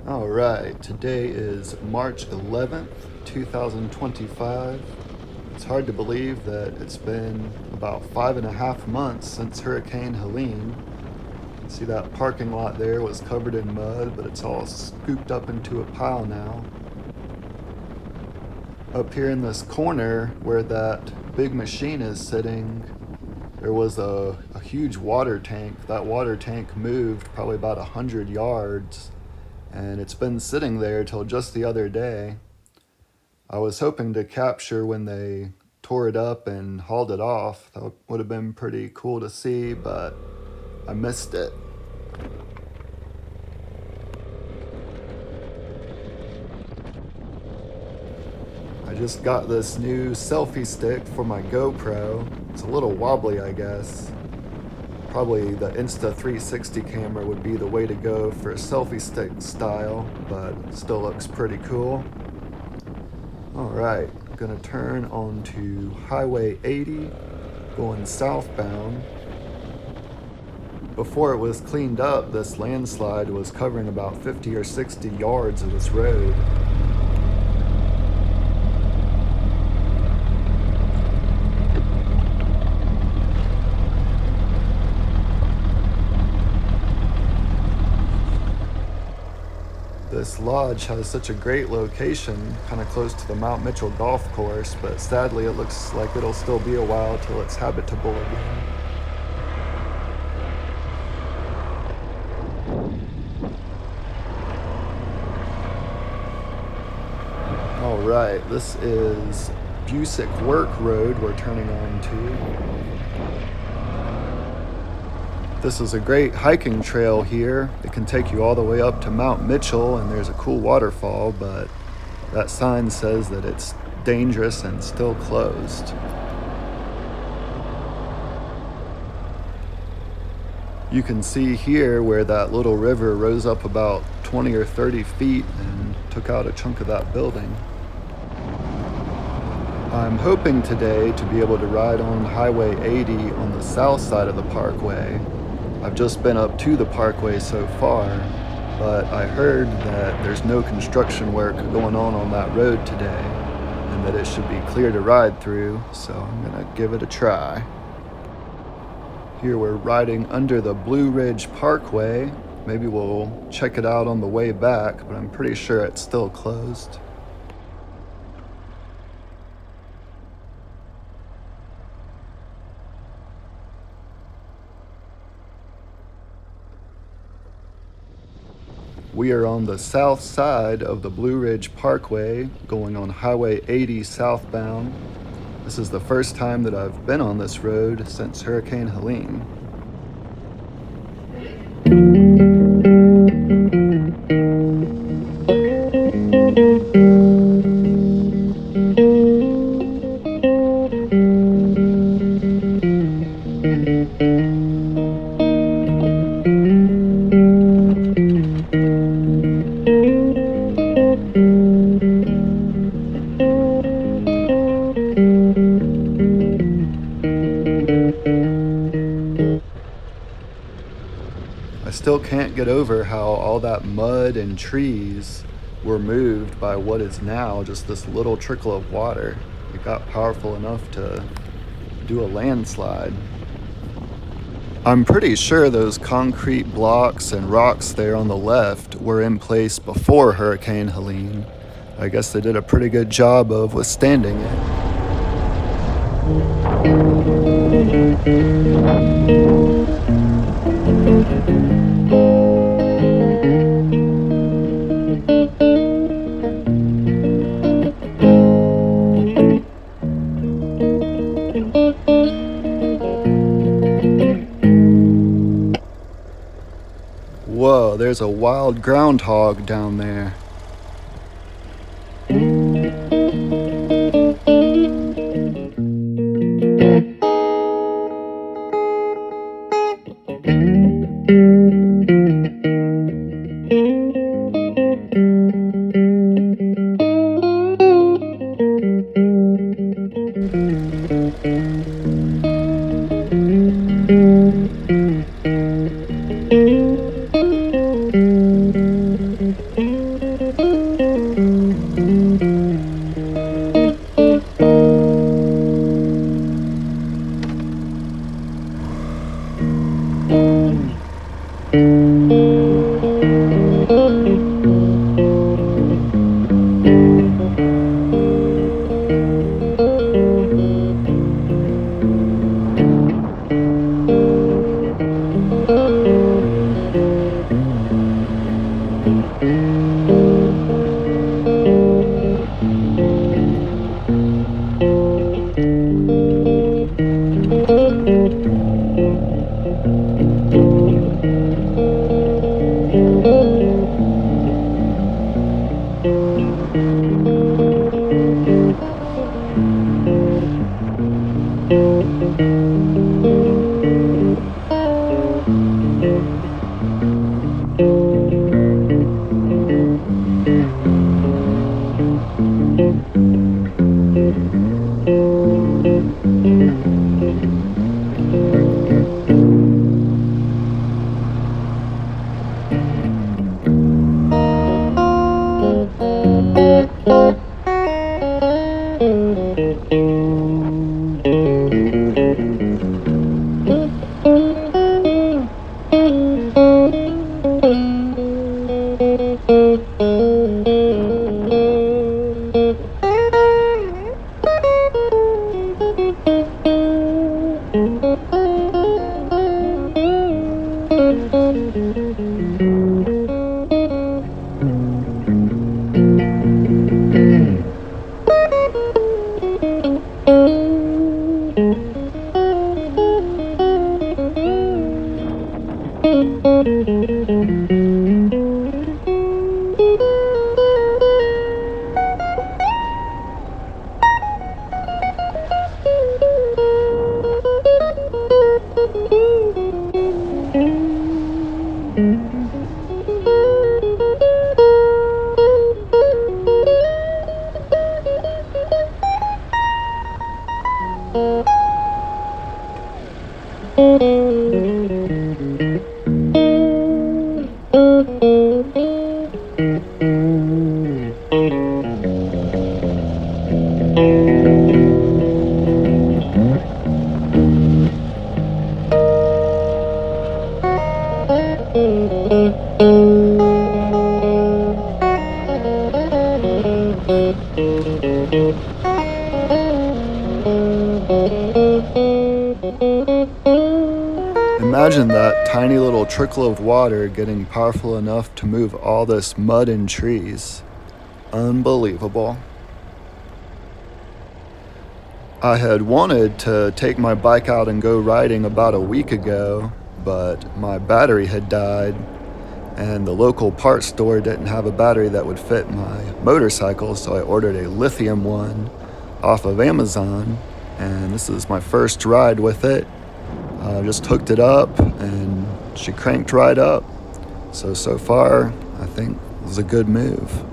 Alright, today is March 11th, 2025. It's hard to believe that it's been about 5.5 months since Hurricane Helene. See, that parking lot there was covered in mud, but it's all scooped up into a pile now. Up here in this corner where that big machine is sitting, there was a huge water tank. That water tank moved probably about 100 yards, and it's been sitting there till just the other day. I was hoping to capture when they tore it up and hauled it off. That would have been pretty cool to see, but I missed it. I just got this new selfie stick for my GoPro. It's a little wobbly, I guess. Probably the Insta360 camera would be the way to go for selfie stick style, but it still looks pretty cool. Alright, I'm gonna turn onto Highway 80, going southbound. Before it was cleaned up, this landslide was covering about 50 or 60 yards of this road. This lodge has such a great location, kind of close to the Mount Mitchell golf course, but sadly it looks like it'll still be a while till it's habitable again. Alright, this is Busick Work Road we're turning on to. This is a great hiking trail here. It can take you all the way up to Mount Mitchell, and there's a cool waterfall, but that sign says that it's dangerous and still closed. You can see here where that little river rose up about 20 or 30 feet and took out a chunk of that building. I'm hoping today to be able to ride on Highway 80 on the south side of the Parkway. I've just been up to the Parkway so far, but I heard that there's no construction work going on that road today, and that it should be clear to ride through, so I'm gonna give it a try. Here we're riding under the Blue Ridge Parkway. Maybe we'll check it out on the way back, but I'm pretty sure it's still closed. We are on the south side of the Blue Ridge Parkway, going on Highway 80 southbound. This is the first time that I've been on this road since Hurricane Helene. I still can't get over how all that mud and trees were moved by what is now just this little trickle of water. It got powerful enough to do a landslide. I'm pretty sure those concrete blocks and rocks there on the left were in place before Hurricane Helene. I guess they did a pretty good job of withstanding it. Whoa, there's a wild groundhog down there. Imagine that tiny little trickle of water getting powerful enough to move all this mud and trees. Unbelievable. I had wanted to take my bike out and go riding about a week ago, but my battery had died, and the local parts store didn't have a battery that would fit my motorcycle, so I ordered a lithium one off of Amazon, and this is my first ride with it. I just hooked it up, and she cranked right up. So far, I think it was a good move.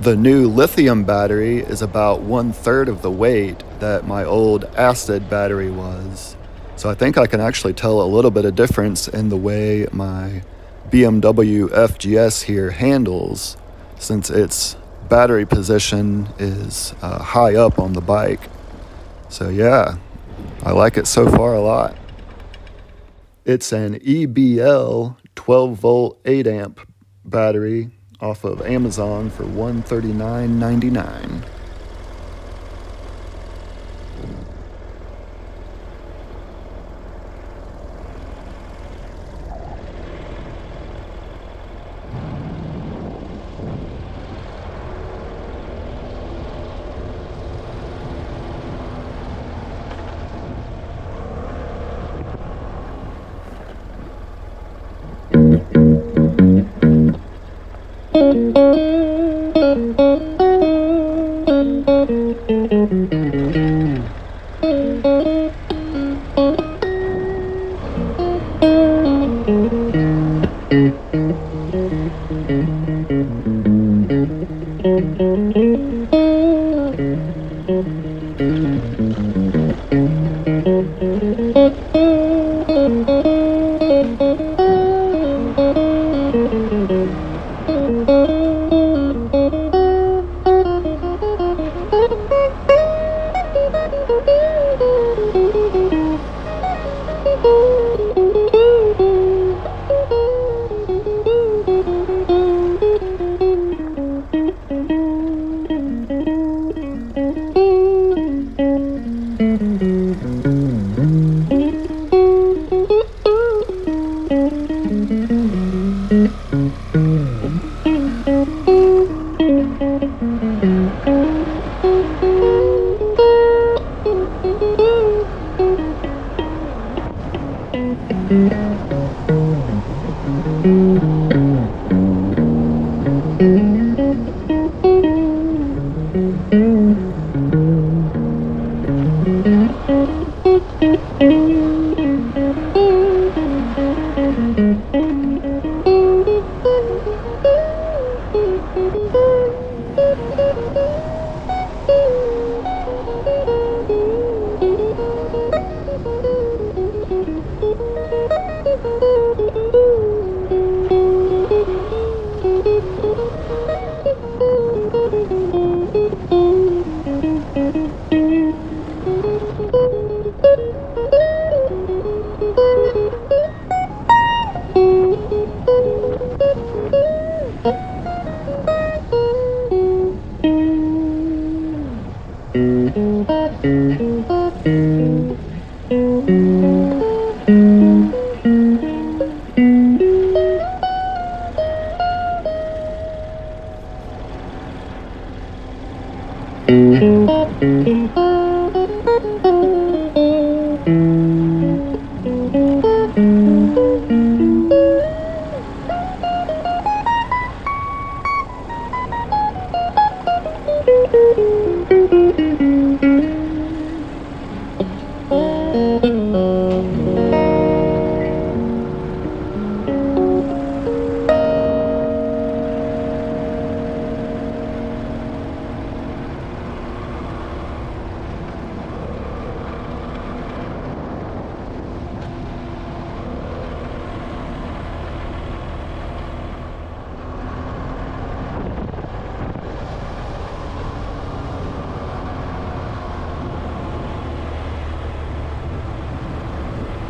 The new lithium battery is about 1/3 of the weight that my old acid battery was. So I think I can actually tell a little bit of difference in the way my BMW FGS here handles, since its battery position is high up on the bike. So yeah, I like it so far a lot. It's an EBL 12 volt 8 amp battery off of Amazon for $139.99.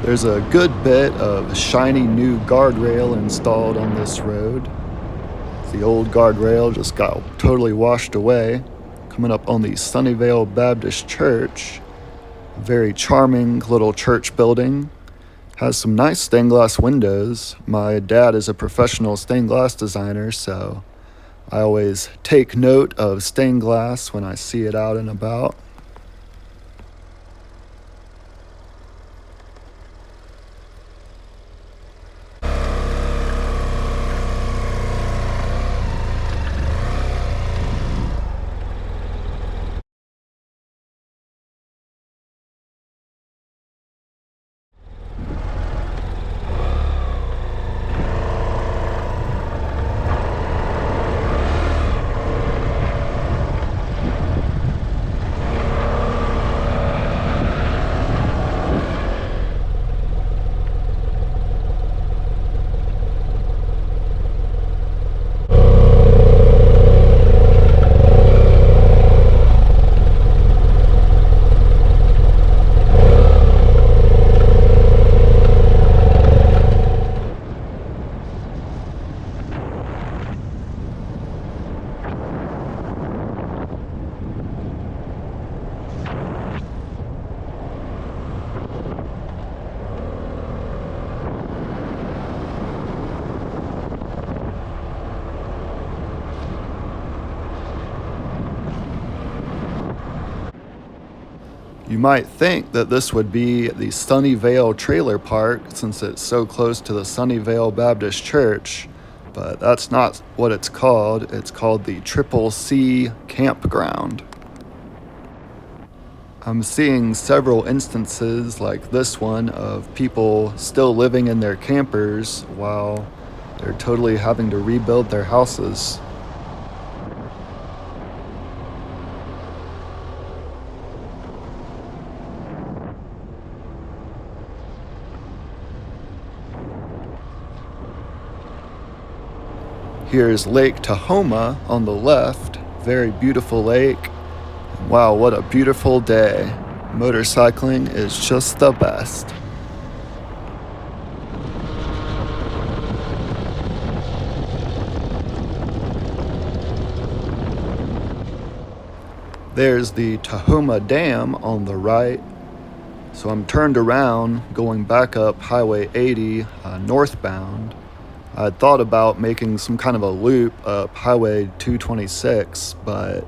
There's a good bit of shiny new guardrail installed on this road. The old guardrail just got totally washed away. Coming up on the Sunnyvale Baptist Church. Very charming little church building. Has some nice stained glass windows. My dad is a professional stained glass designer, so I always take note of stained glass when I see it out and about. You might think that this would be the Sunnyvale Trailer Park since it's so close to the Sunnyvale Baptist Church, but that's not what it's called. It's called the Triple C Campground. I'm seeing several instances like this one of people still living in their campers while they're totally having to rebuild their houses. Here's Lake Tahoma on the left, very beautiful lake. Wow, what a beautiful day. Motorcycling is just the best. There's the Tahoma Dam on the right. So I'm turned around going back up Highway 80 northbound. I thought about making some kind of a loop up Highway 226, but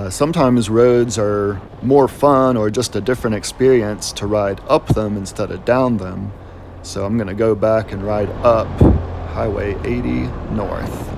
sometimes roads are more fun or just a different experience to ride up them instead of down them. So I'm gonna go back and ride up Highway 80 north.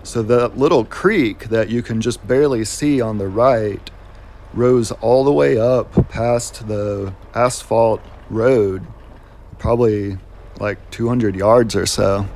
So that little creek that you can just barely see on the right rose all the way up past the asphalt road, probably like 200 yards or so.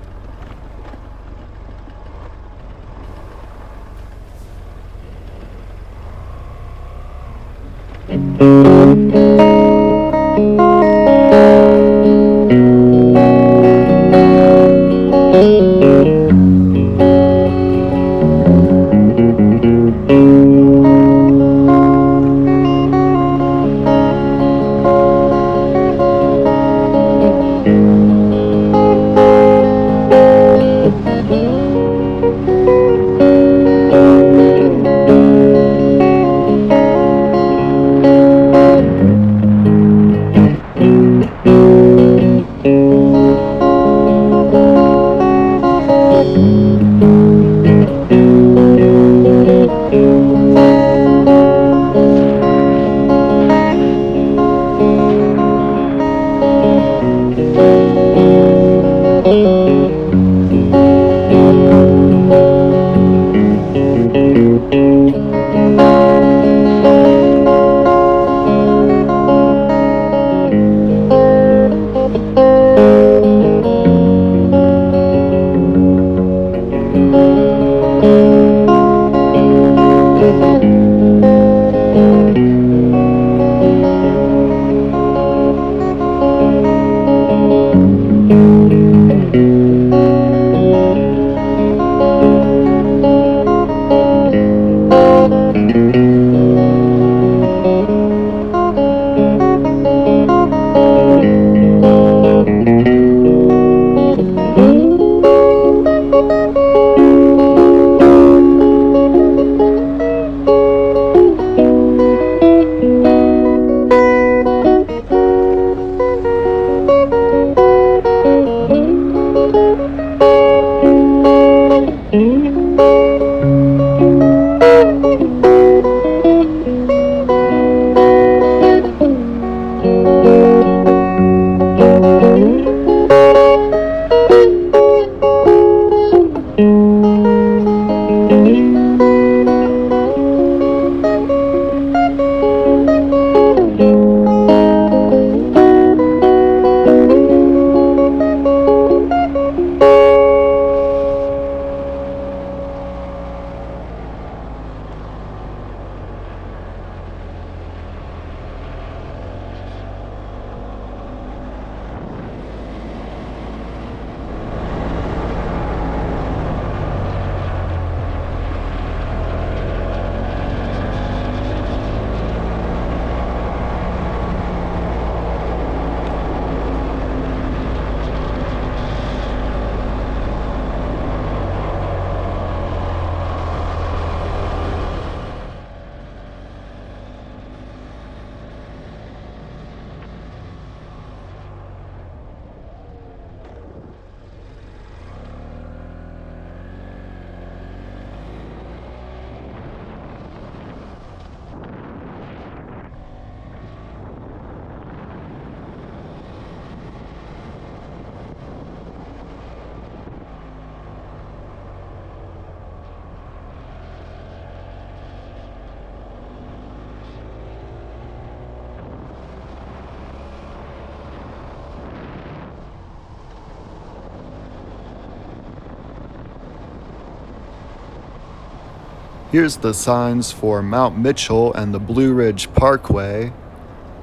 Here's the signs for Mount Mitchell and the Blue Ridge Parkway.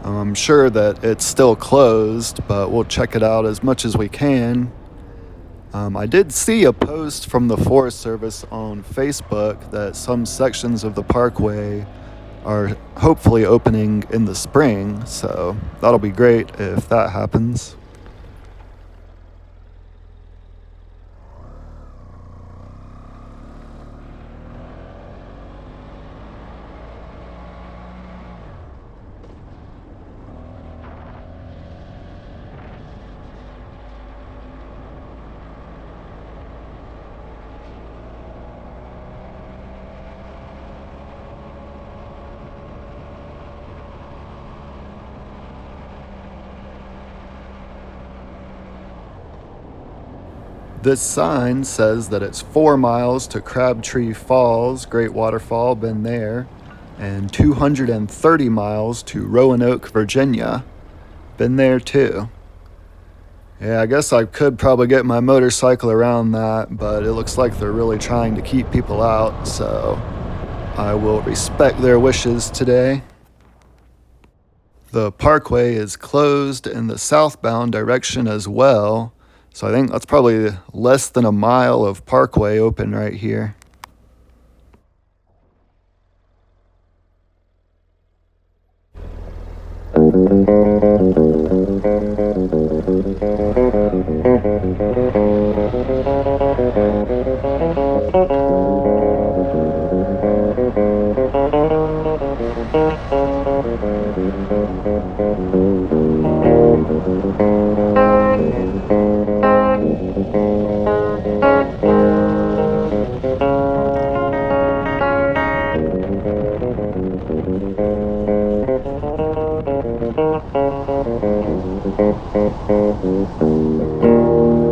I'm sure that it's still closed, but we'll check it out as much as we can. I did see a post from the Forest Service on Facebook that some sections of the parkway are hopefully opening in the spring, so that'll be great if that happens. This sign says that it's 4 miles to Crabtree Falls, great waterfall, been there, and 230 miles to Roanoke, Virginia, been there too. Yeah, I guess I could probably get my motorcycle around that, but it looks like they're really trying to keep people out, so I will respect their wishes today. The parkway is closed in the southbound direction as well, so I think that's probably less than a mile of parkway open right here.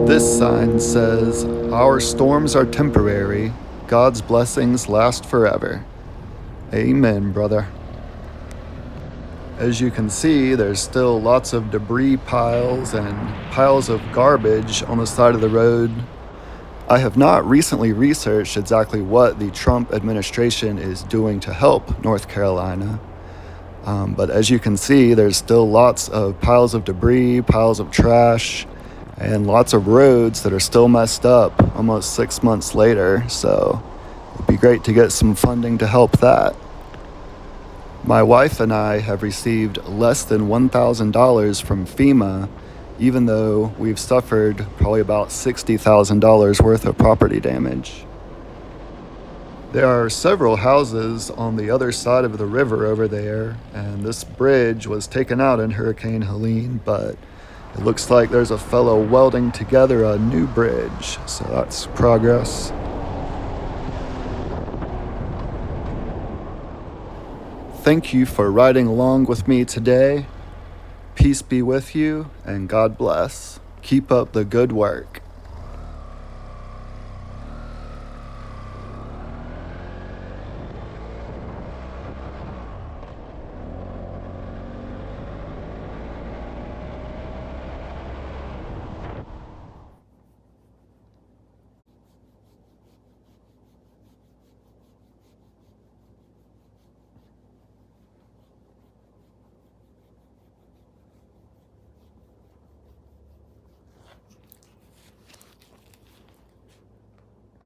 This sign says, "Our storms are temporary, God's blessings last forever." Amen, brother. As you can see, there's still lots of debris piles and piles of garbage on the side of the road. I have not recently researched exactly what the Trump administration is doing to help North Carolina. But as you can see, there's still lots of piles of debris, piles of trash, and lots of roads that are still messed up almost 6 months later. So it'd be great to get some funding to help that. My wife and I have received less than $1,000 from FEMA, even though we've suffered probably about $60,000 worth of property damage. There are several houses on the other side of the river over there, and this bridge was taken out in Hurricane Helene, but it looks like there's a fellow welding together a new bridge, so that's progress. Thank you for riding along with me today. Peace be with you, and God bless. Keep up the good work.